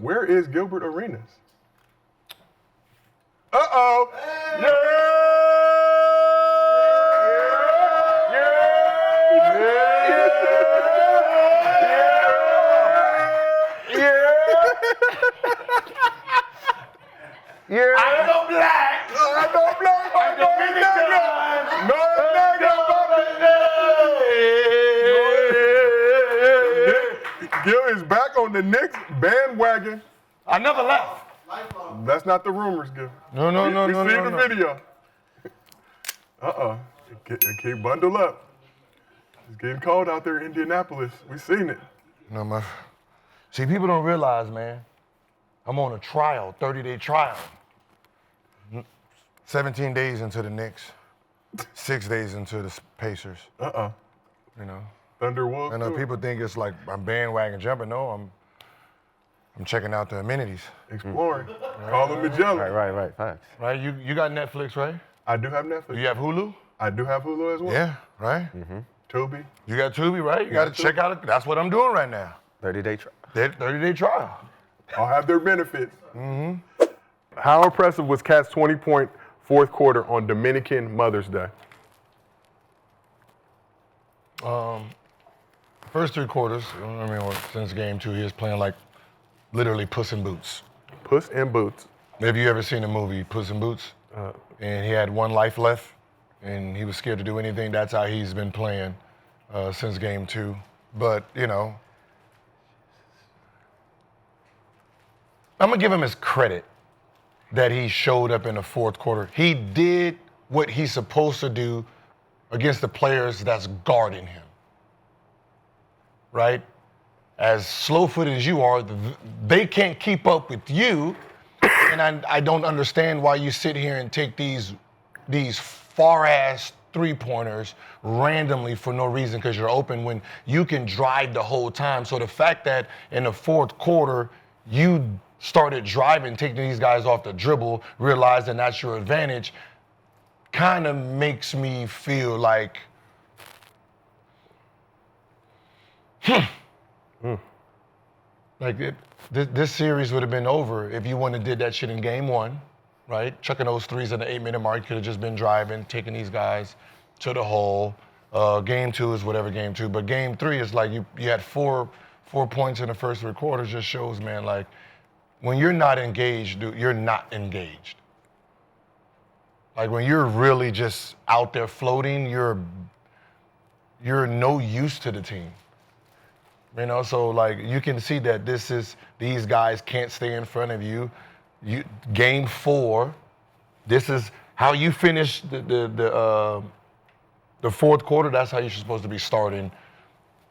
Where is Gilbert Arenas? Uh-oh. Hey. Yeah. Yeah. I know black. Gil is back on the Knicks bandwagon. I never left. That's not the rumors, Gil. No. We see the video. Can't bundle up. It's getting cold out there in Indianapolis. We seen it. No, man. See, people don't realize, man, I'm on a trial, 30-day trial. 17 days into the Knicks, 6 days into the Pacers. You know. Thunderwolves. I know people think it's like I'm bandwagon jumping. No, I'm checking out the amenities. Exploring. Call them Magellan. Right. Facts. Right, you got Netflix, right? I do have Netflix. Do you have Hulu? I do have Hulu as well. Yeah, right? Mm-hmm. Tubi. You got Tubi, right? You got to check out it. That's what I'm doing right now. 30-day trial. 30-day trial. I'll have their benefits. How impressive was Cat's 20-point fourth quarter on Dominican Mother's Day? First 3 quarters, since game 2, he was playing like literally Puss in Boots. Puss in Boots. Have you ever seen the movie Puss in Boots? And he had 1 life left, and he was scared to do anything. That's how he's been playing since game 2. But, you know, I'm going to give him his credit that he showed up in the fourth quarter. He did what he's supposed to do against the players that's guarding him. Right? As slow-footed as you are, they can't keep up with you. And I don't understand why you sit here and take these far-ass three-pointers randomly for no reason because you're open when you can drive the whole time. So the fact that in the fourth quarter, you started driving, taking these guys off the dribble, realizing that's your advantage, kind of makes me feel like, like this series would have been over if you wouldn't have did that shit in game 1, right? Chucking those threes in the 8-minute mark, could have just been driving, taking these guys to the hole. Game 2 is whatever game 2, but game 3 is like you had four points in the first 3 quarters. Just shows, man, like when you're not engaged, dude, you're not engaged. Like when you're really just out there floating, you're no use to the team. You know, so like you can see that these guys can't stay in front of you. Game 4, this is how you finish the fourth quarter. That's how you're supposed to be starting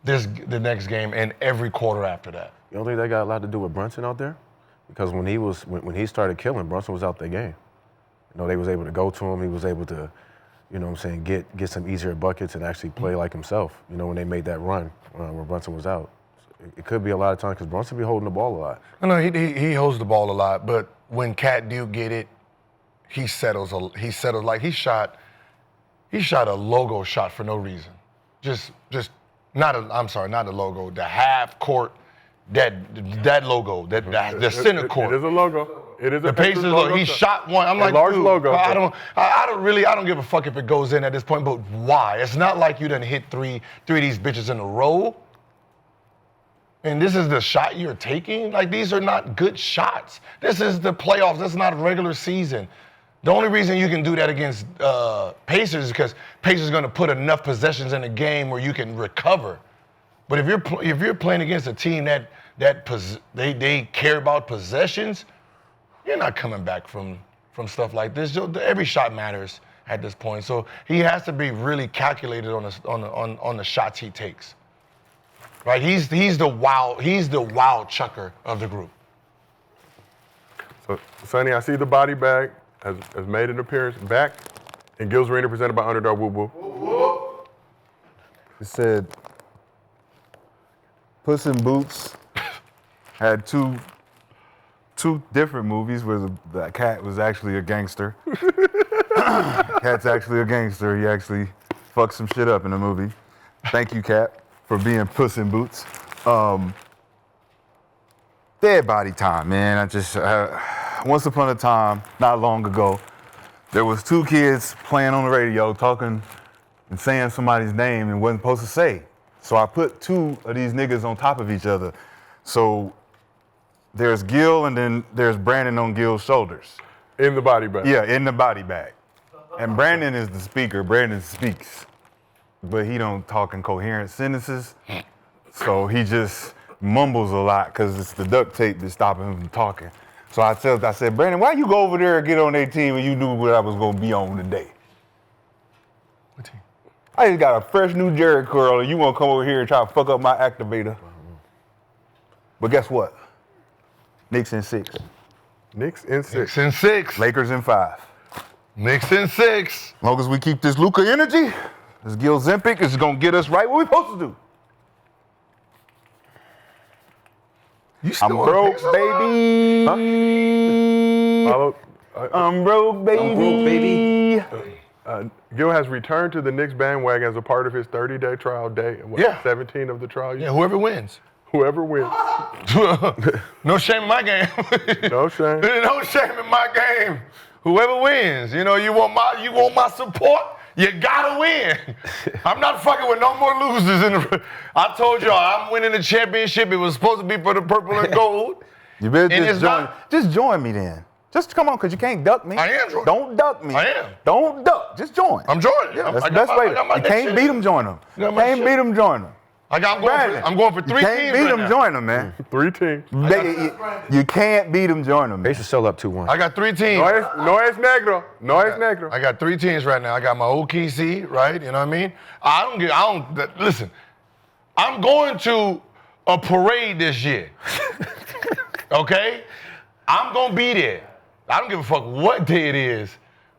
the next game and every quarter after that. You don't think that got a lot to do with Brunson out there? Because when he started killing, Brunson was out their game. You know, they was able to go to him. He was able to, you know what I'm saying, get some easier buckets and actually play like himself, you know, when they made that run where Brunson was out. So it could be a lot of times because Brunson be holding the ball a lot. No, he holds the ball a lot, but when Cat do get it, he settles like he shot a logo shot for no reason. Just not a logo, the half court, that logo, the center court. It is a logo. It is the Pacers logo. He shot one. I'm like, large dude, logo. I don't give a fuck if it goes in at this point, but why? It's not like you done hit three of these bitches in a row. And this is the shot you're taking? Like, these are not good shots. This is the playoffs. This is not a regular season. The only reason you can do that against Pacers is because Pacers are going to put enough possessions in the game where you can recover. But if you're playing against a team that they care about possessions, you're not coming back from stuff like this. Every shot matters at this point. So he has to be really calculated on the shots he takes. Right? He's the wild chucker of the group. So, Sonny, I see the body bag has made an appearance back in Gil's Arena presented by Underdog Woo Woo. It said, Puss in Boots had two different movies where the cat was actually a gangster. Cat's actually a gangster. He actually fucked some shit up in the movie. Thank you, Cat, for being Puss in Boots. Dead body time, man. I just, once upon a time, not long ago, there was 2 kids playing on the radio talking and saying somebody's name and wasn't supposed to say. So I put 2 of these niggas on top of each other. So there's Gil and then there's Brandon on Gil's shoulders. In the body bag. Yeah, in the body bag. And Brandon is the speaker. Brandon speaks, but he don't talk in coherent sentences. So he just mumbles a lot because it's the duct tape that's stopping him from talking. So I said, Brandon, why you go over there and get on their team when you knew what I was going to be on today? What team? I just got a fresh new Jerry curl and you want to come over here and try to fuck up my activator. But guess what? Knicks in 6. Knicks in 6. Knicks in 6. Lakers in 5. Knicks in 6. As long as we keep this Luka energy, this Gil Zempic is going to get us right what we're supposed to do. You still I'm on the broke, Pacers? baby. Follow, I'm broke, baby. Gil has returned to the Knicks bandwagon as a part of his 30-day trial day. What, Yeah. 17 of the trial? Yeah, whoever wins. Whoever wins. No shame in my game. No shame. No shame in my game. Whoever wins, you want my support. You gotta win. I'm not fucking with no more losers. I told y'all I'm winning the championship. It was supposed to be for the purple and gold. You better And just it's join. not- Just join me then. Just come on, because you can't duck me. I am joining. Don't duck me. I am. Don't duck. Just join. I'm joining. Yeah, that's I the got best my- way. I got my You next can't shit. beat them, join them. I got my Can't shit. beat them, join them. I'm going for 3 You teams can't beat right them, now. join them, man. 3 teams. You can't beat them, join them. They should sell up 2-1. I got 3 teams. No es negro. No es negro. I got 3 teams right now. I got my OKC, right? You know what I mean? Listen, I'm going to a parade this year. Okay? I'm going to be there. I don't give a fuck what day it is.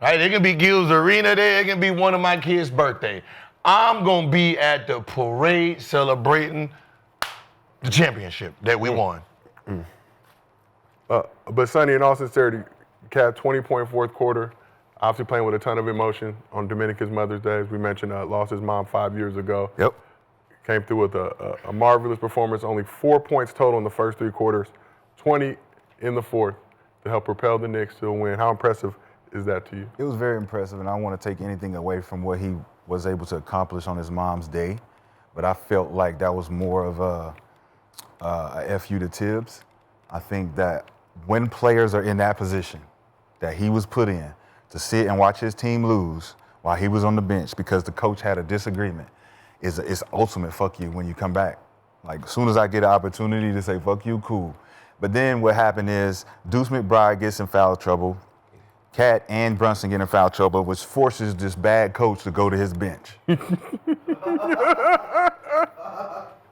Right? It can be Gil's Arena Day. It can be one of my kids' birthday. I'm going to be at the parade celebrating the championship that we won. But Sonny, in all sincerity, Cat 20-point fourth quarter, obviously playing with a ton of emotion on Dominica's Mother's Day. As we mentioned, lost his mom 5 years ago. Yep. Came through with a marvelous performance, only 4 points total in the first 3 quarters, 20 in the fourth to help propel the Knicks to a win. How impressive is that to you? It was very impressive, and I don't want to take anything away from what he was able to accomplish on his mom's day, but I felt like that was more of a FU to Tibs. I think that when players are in that position that he was put in to sit and watch his team lose while he was on the bench because the coach had a disagreement, it's ultimate fuck you when you come back. Like, as soon as I get an opportunity to say fuck you, cool. But then what happened is Deuce McBride gets in foul trouble. Cat and Brunson get in foul trouble, which forces this bad coach to go to his bench.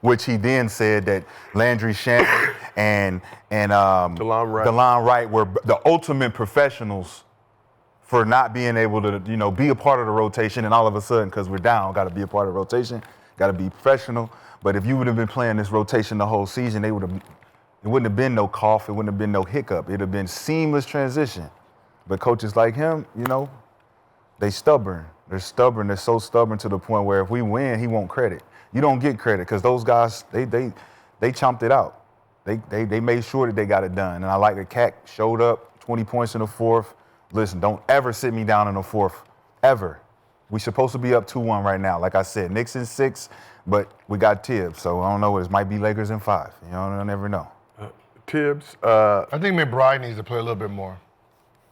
Which he then said that Landry Shannon and DeLon Wright were the ultimate professionals for not being able to, be a part of the rotation. And all of a sudden, because we're down, got to be a part of the rotation, got to be professional. But if you would have been playing this rotation the whole season, it wouldn't have been no cough, it wouldn't have been no hiccup. It would have been seamless transition. But coaches like him, they stubborn. They're stubborn. They're so stubborn to the point where if we win, he won't credit. You don't get credit because those guys, they chomped it out. They made sure that they got it done. And I like that Cat showed up, 20 points in the fourth. Listen, don't ever sit me down in the fourth, ever. We're supposed to be up 2-1 right now. Like I said, Knicks in 6, but we got Tibs. So I don't know. It might be Lakers in 5. I never know. Tibs. I think McBride needs to play a little bit more.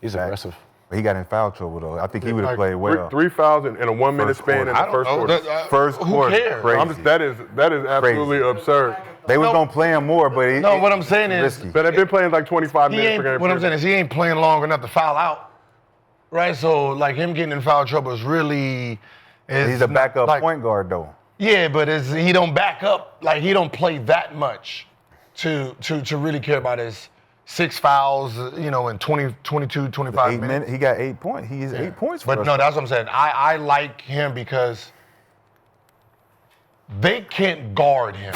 He's aggressive. But he got in foul trouble, though. I think he would have played well. 3 fouls in a 1-minute First span in quarter. the first quarter. First Who quarter, cares? crazy. That is absolutely absurd. They was going to play him more, but What I'm saying is, risky. But they've been playing like 25 minutes per game. what I'm saying is he ain't playing long enough to foul out. Right? So, like, him getting in foul trouble is really... He's a backup point guard, though. Yeah, but he don't back up. Like, he don't play that much to really care about his 6 fouls, in 20, 22, 25 minutes. He got 8 points. He is 8 points for But us. no, that's what I'm saying. I like him because they can't guard him.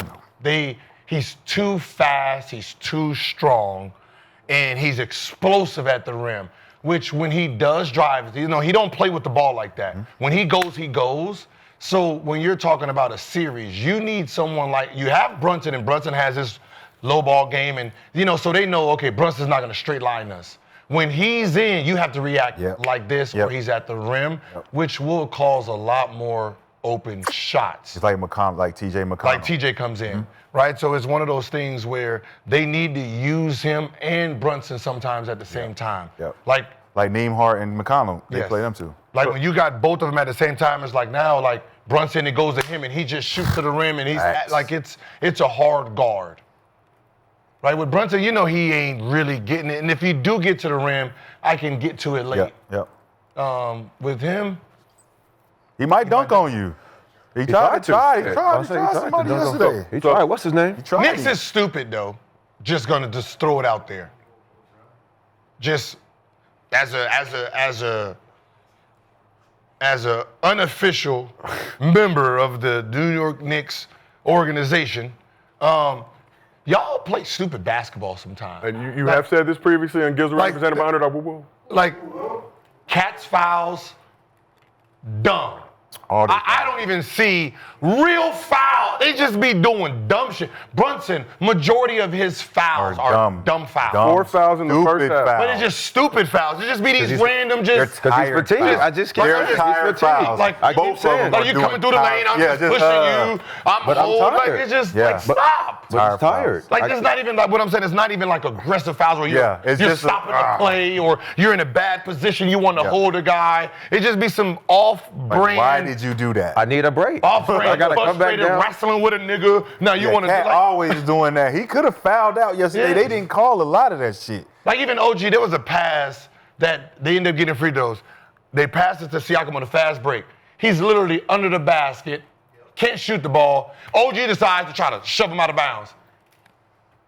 He's too fast, he's too strong, and he's explosive at the rim, which when he does drive, he don't play with the ball like that. Mm-hmm. When he goes, he goes. So when you're talking about a series, you need someone like, you have Brunson, and Brunson has his low ball game, and so they know, okay, Brunson's not going to straight line us. When he's in, you have to react like this, or he's at the rim, which will cause a lot more open shots. It's like McConnell, like TJ McConnell. Like TJ comes in, right? So it's one of those things where they need to use him and Brunson sometimes at the same time. Yep. Like Neimark and McConnell, they play them too. Like when you got both of them at the same time, it's like now, like Brunson, it goes to him and he just shoots to the rim, and he's like it's a hard guard. Right, with Brunson, he ain't really getting it. And if he do get to the rim, I can get to it late. Yep. With him, he might dunk on you. He tried somebody yesterday. He tried. What's his name? Knicks is stupid, though. Just going to just throw it out there. Just as a unofficial member of the New York Knicks organization, y'all play stupid basketball sometimes. And you have said this previously, and Gilbert represented by Underdog. Like, cats fouls, dumb. I don't even see real foul. They just be doing dumb shit. Brunson, majority of his fouls are dumb fouls. 4 fouls in the first half. But it's just stupid fouls. It just be these random just. Because he's fatigued. I just keep saying he's fatigued. Like, I keep saying. Like, you coming through the lane, I'm just pushing you. I'm old. Like, it's just like, stop. But he's tired. Like, it's not even like what I'm saying. It's not even like aggressive fouls where you're stopping the play, or you're in a bad position. You want to hold a guy. It just be some off-brand. Why did you do that? I need a break. Off-brand, I gotta come back down. wrestling with a nigga. Now you want to Cat always doing that. He could have fouled out yesterday. They didn't call a lot of that shit. Like even OG, there was a pass that they ended up getting free throws. They passed it to Siakam on a fast break. He's literally under the basket, can't shoot the ball. OG decides to try to shove him out of bounds.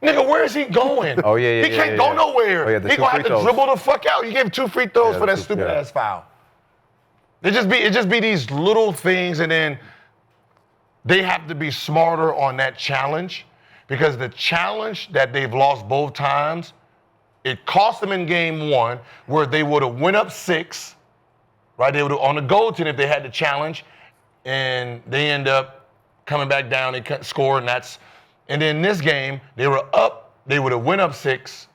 Nigga, where is he going? Oh, yeah. He can't go nowhere. Oh, yeah, He gonna have to dribble the fuck out. You gave 2 free throws for that stupid ass foul. It just be these little things, and then they have to be smarter on that challenge, because the challenge that they've lost both times, it cost them in game 1 where they would have went up 6, right? They would have on the goaltend if they had the challenge, and they end up coming back down. They couldn't score, and then this game they were up. They would have went up 6.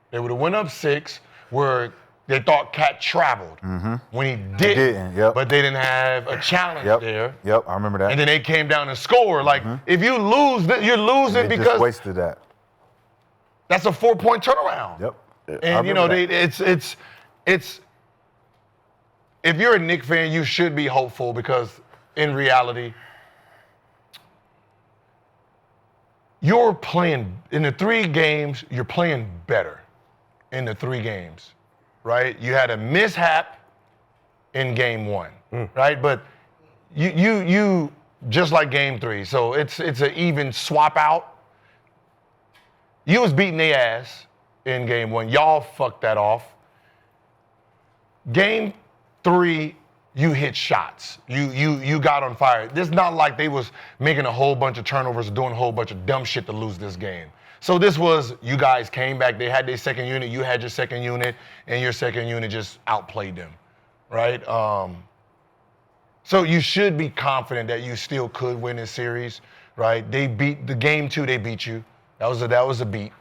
They would have went up 6 where they thought Cat traveled when he didn't. But they didn't have a challenge there. Yep, I remember that. And then they came down and scored. Like, if you lose, you're losing they because just wasted that. That's a 4-point turnaround. Yep. And it's if you're a Knicks fan, you should be hopeful, because in reality, you're playing in the 3 games. You're playing better in the 3 games. Right? You had a mishap in game 1, right? But you just like game 3. So it's an even swap out. You was beating their ass in game 1. Y'all fucked that off. Game 3, you hit shots. You got on fire. It's not like they was making a whole bunch of turnovers, doing a whole bunch of dumb shit to lose this game. So this was, you guys came back, they had their second unit, you had your second unit, and your second unit just outplayed them, right? So you should be confident that you still could win this series, right? They beat, the game 2, they beat you. That was a beat.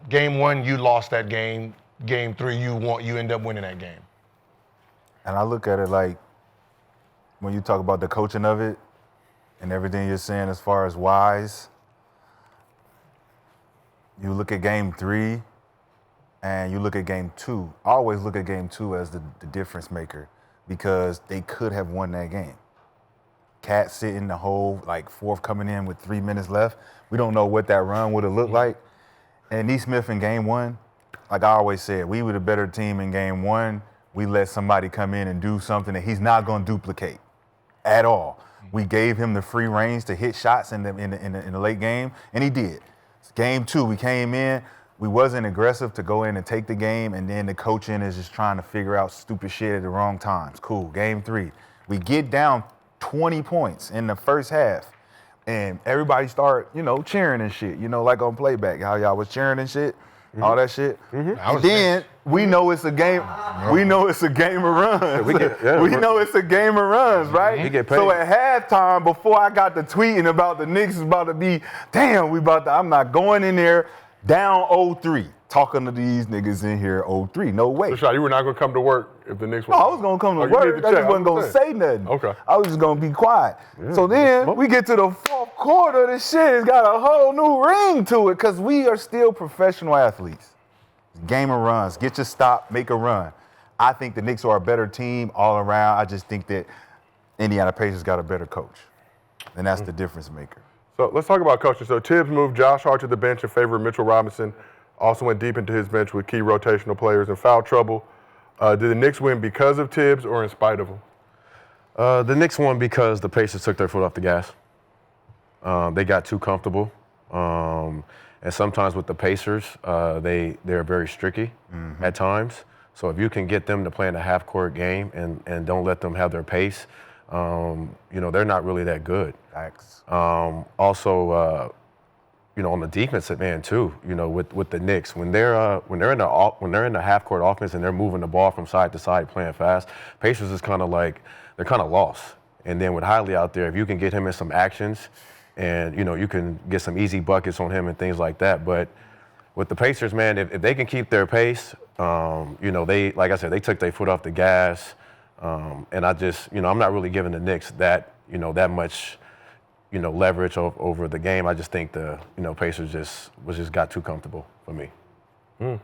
Game 1, you lost that game. Game 3, you end up winning that game. And I look at it like, when you talk about the coaching of it and everything you're saying as far as whys, you look at game 3 and you look at game 2. I always look at game 2 as the difference maker, because they could have won that game. Cat sitting the whole, like, 4th coming in with 3 minutes left. We don't know what that run would have looked like. And Nesmith in game 1, like I always said, we were the better team in game 1. We let somebody come in and do something that he's not going to duplicate at all. We gave him the free range to hit shots in the late game, and he did. Game 2, we came in, we wasn't aggressive to go in and take the game, and then the coaching is just trying to figure out stupid shit at the wrong times. Cool. Game 3, we get down 20 points in the first half, and everybody start, cheering and shit, like on playback, how y'all was cheering and shit. all that shit. I was Then we know it's a game. We know it's a game of runs. we know it's a game of runs, right? He get paid. So at halftime, before I got the tweeting about the Knicks is about to be, damn, I'm not going in there down 0-3. Talking to these niggas in here 0-3. No way. So, Shaw, you were not going to come to work if the Knicks were. I was going to come to you work. need I to just check. wasn't going to say nothing. Okay. I was just going to be quiet. So then we get to the fourth quarter. This shit has got a whole new ring to it because we are still professional athletes. Game of runs. Get your stop, make a run. I think the Knicks are a better team all around. I just think that Indiana Pacers got a better coach. And that's the difference maker. So let's talk about coaching. So Tibs moved Josh Hart to the bench in favor of Mitchell Robinson. Also went deep into his bench with key rotational players in foul trouble. Did the Knicks win because of Tibs or in spite of him? The Knicks won because the Pacers took their foot off the gas. They got too comfortable. And sometimes with the Pacers, they're very streaky at times. So if you can get them to play in a half-court game and don't let them have their pace, they're not really that good. Thanks. Also, on the defensive end too, with the Knicks, when they're in the half-court offense and they're moving the ball from side to side, playing fast, Pacers is kind of lost. And then with Hiley out there, if you can get him in some actions, and you can get some easy buckets on him and things like that. But with the Pacers, man, if they can keep their pace, they, like I said, they took their foot off the gas, and I just, I'm not really giving the Knicks that much. Leverage over the game. I just think the Pacers just got too comfortable for me. The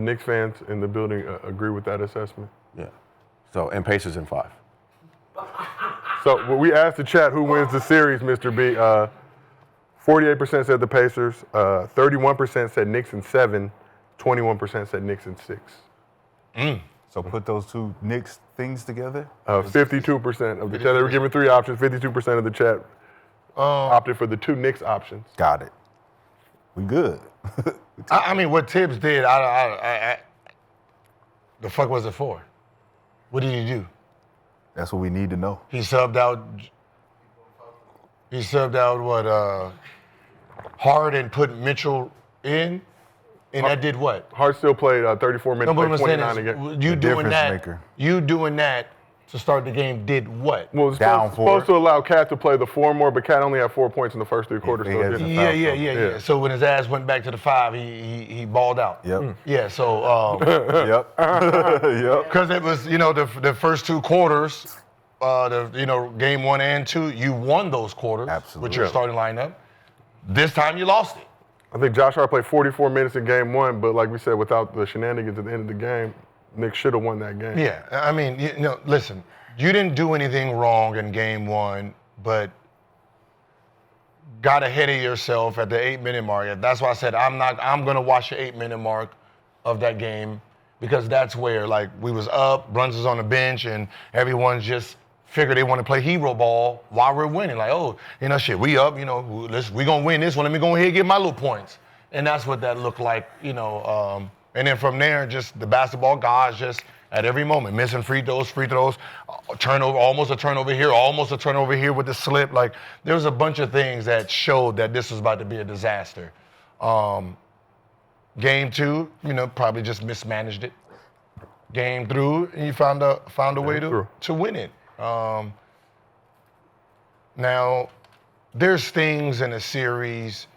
Knicks fans in the building agree with that assessment? Yeah. So, and Pacers in 5. So when we asked the chat who wins the series, Mr. B, 48% said the Pacers, 31% said Knicks in 7, 21% said Knicks in 6. So put those two Knicks things together? 52% of the chat, they were given 3 options, 52% of the chat opted for the 2 Knicks options. Got it. We good. I mean, what Tibs did, the fuck was it for? What did he do? That's what we need to know. He subbed out what, Hard and put Mitchell in, and that did what? Hart still played 34 minutes, No, but played I'm 29 saying again. is, you doing difference that, maker. To start the game did what? Well, it's Down supposed 4. to allow Cat to play the 4 more, but Cat only had 4 points in the first 3 quarters. he So it had didn't. some- Yeah. So when his ass went back to the 5, he balled out. Yep. Yeah, so Yep. Yep. because it was, the first 2 quarters, game 1 and 2, you won those quarters Absolutely. with your starting lineup. This time you lost it. I think Josh Hart played 44 minutes in game 1, but like we said, without the shenanigans at the end of the game, Knicks should have won that game. Yeah, I mean, listen, you didn't do anything wrong in game 1, but got ahead of yourself at the 8-minute mark. That's why I said I'm gonna watch the 8-minute mark of that game, because that's where, like, we was up, Brunson's on the bench, and everyone's just figure they want to play hero ball while we're winning. Like, shit, we up, we gonna win this one. Let me go ahead and get my little points. And that's what that looked like, and then from there, just the basketball guys just at every moment, missing free throws, turnover, almost a turnover here with the slip. Like, there was a bunch of things that showed that this was about to be a disaster. Game 2, probably just mismanaged it. Game 3, and you found a way to win it. Now, there's things in a series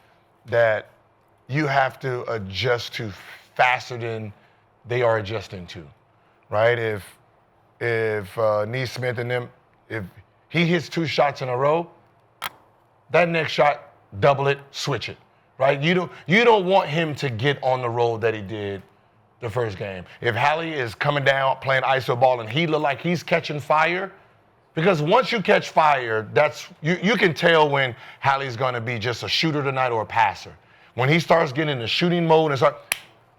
that you have to adjust to faster than they are adjusting to, right? If Neesmith and them, if he hits 2 shots in a row, that next shot, double it, switch it, right? You don't want him to get on the road that he did the first game. If Hallie is coming down playing iso ball and he look like he's catching fire, because once you catch fire, that's you can tell when Hallie's gonna be just a shooter tonight or a passer. When he starts getting in the shooting mode and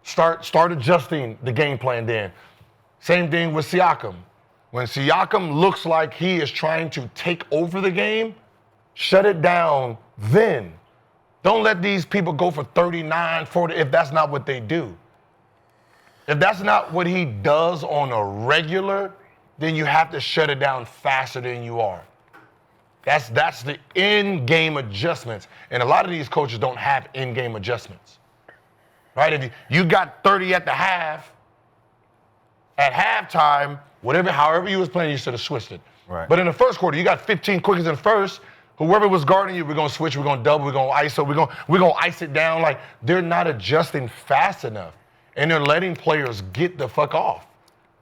start adjusting the game plan then. Same thing with Siakam. When Siakam looks like he is trying to take over the game, shut it down then. Don't let these people go for 39, 40 if that's not what they do. If that's not what he does on a regular, then you have to shut it down faster than you are. That's the in-game adjustments. And a lot of these coaches don't have in-game adjustments, right? If you got 30 at the half, at halftime, however you was playing, you should have switched it. Right. But in the first quarter, you got 15 quickers in the first. Whoever was guarding you, we're gonna switch, we're gonna double, we're gonna ISO, we're gonna ice it down. Like, they're not adjusting fast enough. And they're letting players get the fuck off.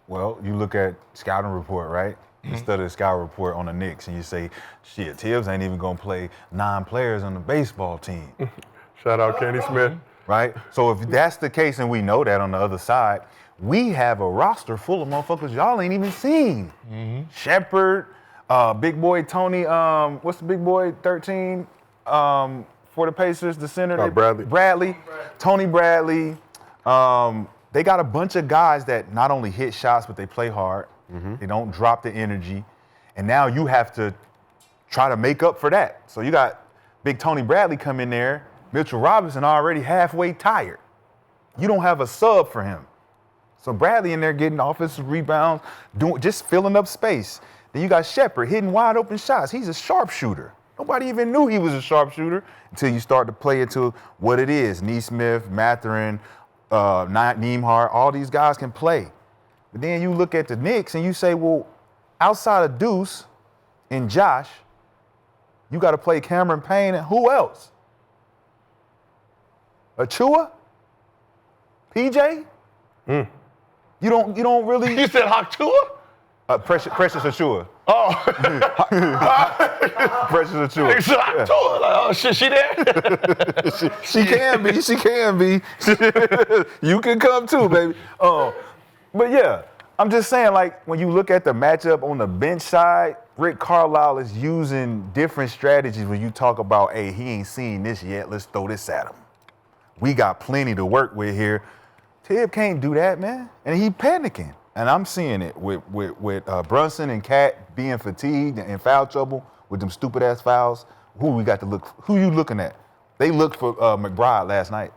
Well, you look at scouting report, right? You study the scouting report on the Knicks, and you say, shit, Tibs ain't even gonna play 9 players on the baseball team. Shout out Kenny Smith. Right? So if that's the case, and we know that on the other side, we have a roster full of motherfuckers y'all ain't even seen. Shepard, big boy Tony, what's the big boy, 13, for the Pacers, the center? Bradley. Tony Bradley. They got a bunch of guys that not only hit shots, but they play hard. They don't drop the energy. And now you have to try to make up for that. So you got big Tony Bradley come in there, Mitchell Robinson already halfway tired. You don't have a sub for him. So Bradley in there getting offensive rebounds, just filling up space. Then you got Shepard hitting wide open shots. He's a sharpshooter. Nobody even knew he was a sharpshooter until you start to play into what it is. Neesmith, Mathurin, Nembhard, all these guys can play. But then you look at the Knicks and you say, well, outside of Deuce and Josh, you got to play Cameron Payne and who else? Achua? PJ? You don't really. You said Hachua? Precious Achua. Oh. Precious Achua. You said Hachua. Like, oh shit, she there? She can be. She can be. You can come too, baby. But yeah, I'm just saying, like, when you look at the matchup on the bench side, Rick Carlisle is using different strategies when you talk about, hey, he ain't seen this yet. Let's throw this at him. We got plenty to work with here. Tib can't do that, man. And he panicking. And I'm seeing it with Brunson and Cat being fatigued and in foul trouble with them stupid ass fouls. Who you looking at? They looked for McBride last night.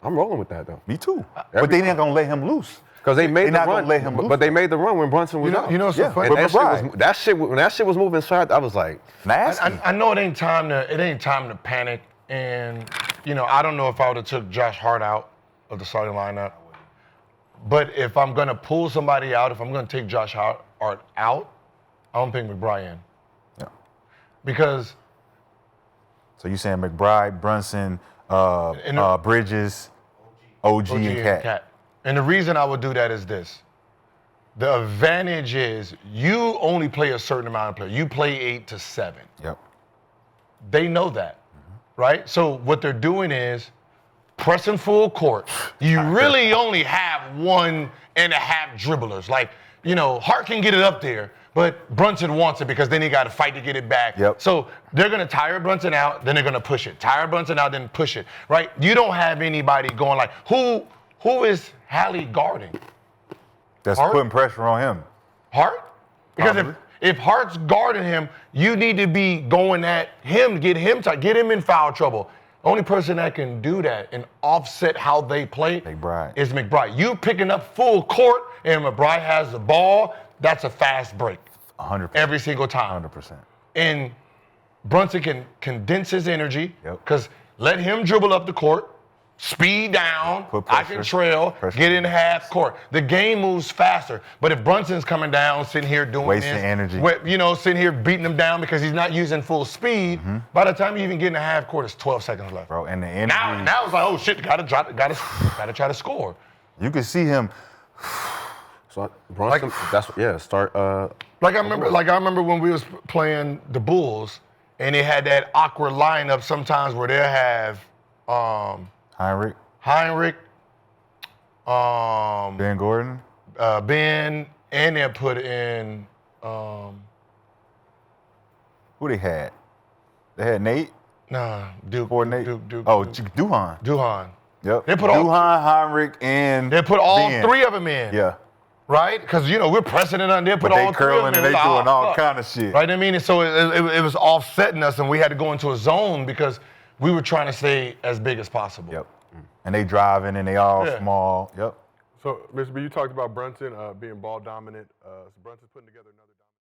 I'm rolling with that though. Me too. But they ain't gonna let him loose. Because they made the not run, gonna let him loose. but they made the run when Brunson was out. You know what's so funny? And But when that shit was moving inside, I was like, Nasty. I know it ain't time to panic, and I don't know if I would have took Josh Hart out of the starting lineup. But if I'm gonna pull somebody out, if I'm gonna take Josh Hart out, I don't think McBride in. Yeah. Because So you saying McBride, Brunson, Bridges, OG and Cat. And the reason I would do that is this. The advantage is you only play a certain amount of players. You play 8 to 7. Yep. They know that, right? So what they're doing is pressing full court. You really only have 1.5 dribblers. Like, Hart can get it up there, but Brunson wants it because then he got to fight to get it back. Yep. So they're going to tire Brunson out, then they're going to push it. Tire Brunson out, then push it, right? You don't have anybody going like, who is Hallie guarding? That's Hart? putting pressure on him. Hart? Because Probably. if Hart's guarding him, you need to be going at him, get him in foul trouble. The only person that can do that and offset how they play McBride. is McBride. You picking up full court and McBride has the ball, that's a fast break 100%. every single time. 100%. And Brunson can condense his energy Yep. because let him dribble up the court, speed down, Put I pressure. can trail, Pressure. get in half court. The game moves faster. But if Brunson's coming down, sitting here doing Wasting this, energy. sitting here beating him down because he's not using full speed, by the time you even get in the half court, it's 12 seconds left. Bro, and the energy. Now it's like, oh shit, gotta try to score. You can see him. so Brunson, start. Like I remember when we was playing the Bulls, and they had that awkward lineup sometimes where they'll have Heinrich, Ben Gordon. Ben, and they'll put in Who they had? They had Nate. Duke. Or Nate. Duke. Duhan. Duhan. Yep. They put all- Duhan, Heinrich, and They put all Ben. 3 of them in. Yeah. Right? Because, we're pressing it on there, put But they all 3 of curling them and in. they doing all fuck. kind of shit. Right? I mean, and so it was offsetting us, and we had to go into a zone because we were trying to stay as big as possible. Yep. And they driving and they all Yeah. small. Yep. So, Mr. B, you talked about Brunson being ball dominant. So Brunson's putting together another.